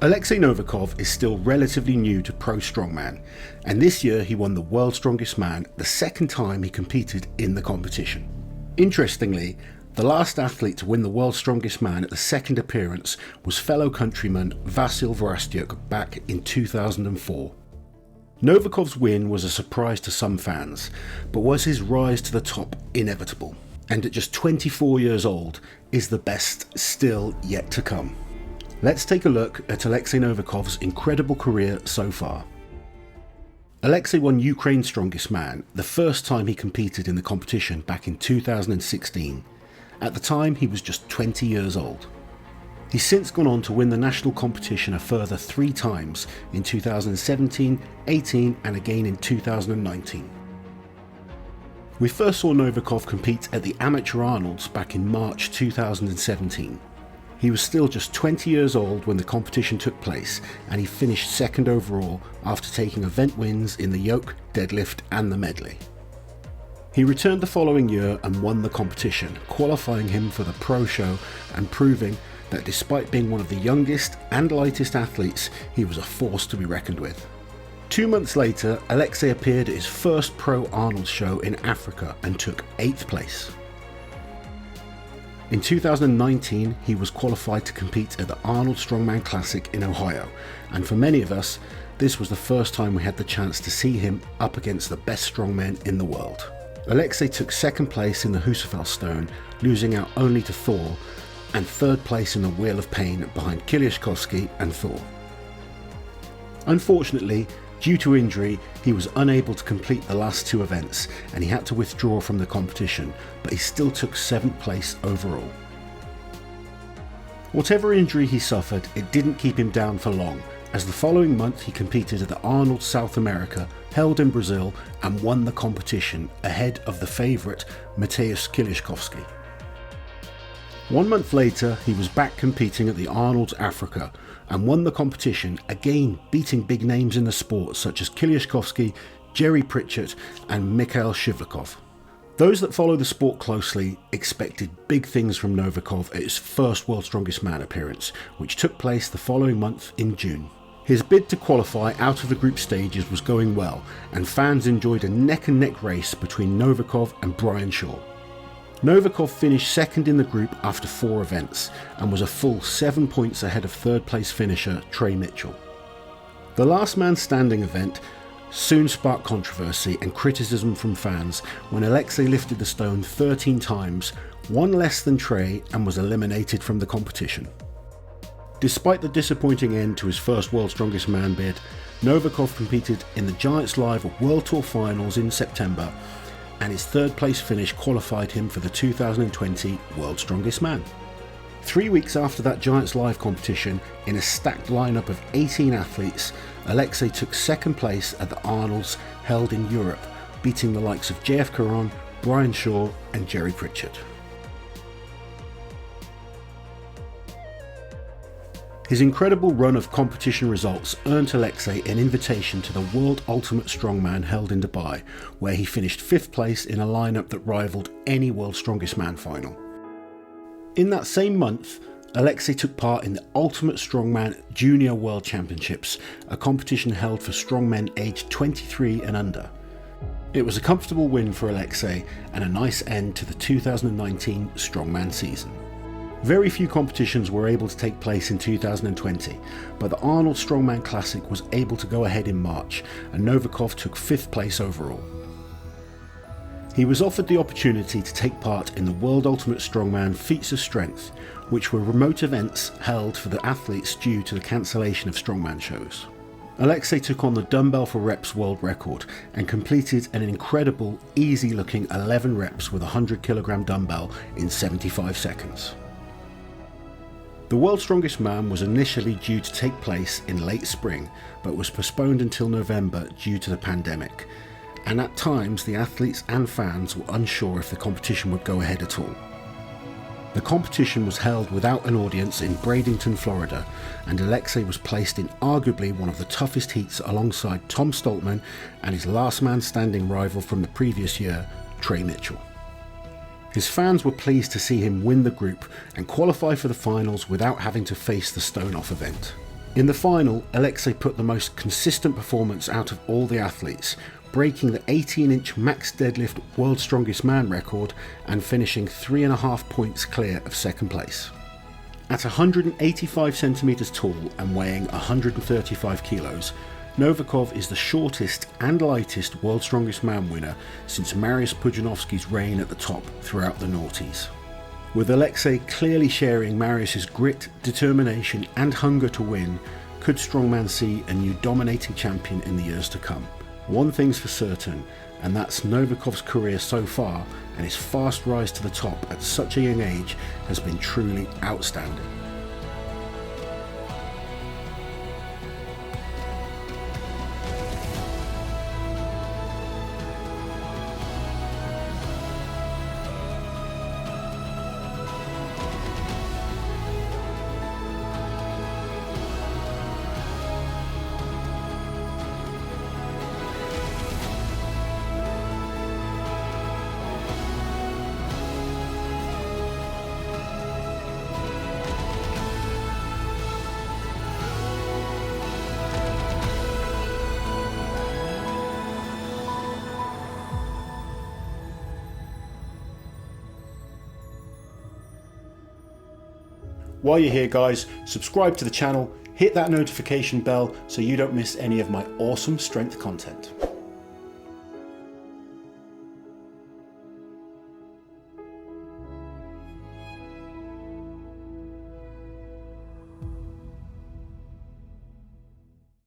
Oleksii Novikov is still relatively new to pro strongman, and this year he won the World's Strongest Man the second time he competed in the competition. Interestingly, the last athlete to win the World's Strongest Man at the second appearance was fellow countryman Vasyl Vorostyuk back in 2004. Novikov's win was a surprise to some fans, but was his rise to the top inevitable? And at just 24 years old, is the best still yet to come? Let's take a look at Oleksii Novikov's incredible career so far. Oleksii won Ukraine's Strongest Man the first time he competed in the competition back in 2016. At the time, he was just 20 years old. He's since gone on to win the national competition a further 3 times in 2017, 18 and again in 2019. We first saw Novikov compete at the Amateur Arnold's back in March 2017. He was still just 20 years old when the competition took place, and he finished second overall after taking event wins in the yoke, deadlift and the medley. He returned the following year and won the competition, qualifying him for the pro show and proving that despite being one of the youngest and lightest athletes, he was a force to be reckoned with. 2 months later, Oleksii appeared at his first pro Arnold show in Africa and took 8th place. In 2019, he was qualified to compete at the Arnold Strongman Classic in Ohio, and for many of us, this was the first time we had the chance to see him up against the best strongmen in the world. Oleksii took 2nd place in the Husafell Stone, losing out only to Thor, and 3rd place in the Wheel of Pain behind Kiliashkovsky and Thor. Unfortunately, due to injury, he was unable to complete the last 2 events and he had to withdraw from the competition, but he still took 7th place overall. Whatever injury he suffered, it didn't keep him down for long, as the following month he competed at the Arnold South America, held in Brazil, and won the competition ahead of the favourite Mateusz Kiliashkovsky. 1 month later, he was back competing at the Arnold's Africa and won the competition, again beating big names in the sport such as Kiliashkovsky, Jerry Pritchett and Mikhail Shivlikov. Those that follow the sport closely expected big things from Novikov at his first World's Strongest Man appearance, which took place the following month in June. His bid to qualify out of the group stages was going well, and fans enjoyed a neck-and-neck race between Novikov and Brian Shaw. Novikov finished second in the group after 4 events and was a full 7 points ahead of 3rd place finisher Trey Mitchell. The last man standing event soon sparked controversy and criticism from fans when Oleksii lifted the stone 13 times, 1 less than Trey, and was eliminated from the competition. Despite the disappointing end to his first World's Strongest Man bid, Novikov competed in the Giants Live World Tour Finals in September, and his 3rd place finish qualified him for the 2020 World's Strongest Man. 3 weeks after that Giants Live competition, in a stacked lineup of 18 athletes, Oleksii took 2nd place at the Arnold's held in Europe, beating the likes of JF Caron, Brian Shaw and Jerry Pritchett. His incredible run of competition results earned Oleksii an invitation to the World Ultimate Strongman held in Dubai, where he finished 5th place in a lineup that rivaled any World's Strongest Man final. In that same month, Oleksii took part in the Ultimate Strongman Junior World Championships, a competition held for strongmen aged 23 and under. It was a comfortable win for Oleksii and a nice end to the 2019 Strongman season. Very few competitions were able to take place in 2020, but the Arnold Strongman Classic was able to go ahead in March, and Novikov took 5th place overall. He was offered the opportunity to take part in the World Ultimate Strongman Feats of Strength, which were remote events held for the athletes due to the cancellation of strongman shows. Oleksii took on the dumbbell for reps world record and completed an incredible, easy-looking 11 reps with a 100kg dumbbell in 75 seconds. The World's Strongest Man was initially due to take place in late spring, but was postponed until November due to the pandemic, and at times the athletes and fans were unsure if the competition would go ahead at all. The competition was held without an audience in Bradenton, Florida, and Oleksii was placed in arguably one of the toughest heats alongside Tom Stoltman and his last man standing rival from the previous year, Trey Mitchell. His fans were pleased to see him win the group and qualify for the finals without having to face the stone-off event. In the final, Oleksii put the most consistent performance out of all the athletes, breaking the 18-inch max deadlift world's strongest man record and finishing 3.5 points clear of second place. At 185 centimeters tall and weighing 135 kilos, Novikov is the shortest and lightest world's strongest man winner since Mariusz Pudzianowski's reign at the top throughout the noughties. With Oleksii clearly sharing Mariusz's grit, determination and hunger to win, could Strongman see a new dominating champion in the years to come? One thing's for certain, and that's Novikov's career so far, and his fast rise to the top at such a young age has been truly outstanding. While you're here guys, subscribe to the channel, hit that notification bell so you don't miss any of my awesome strength content.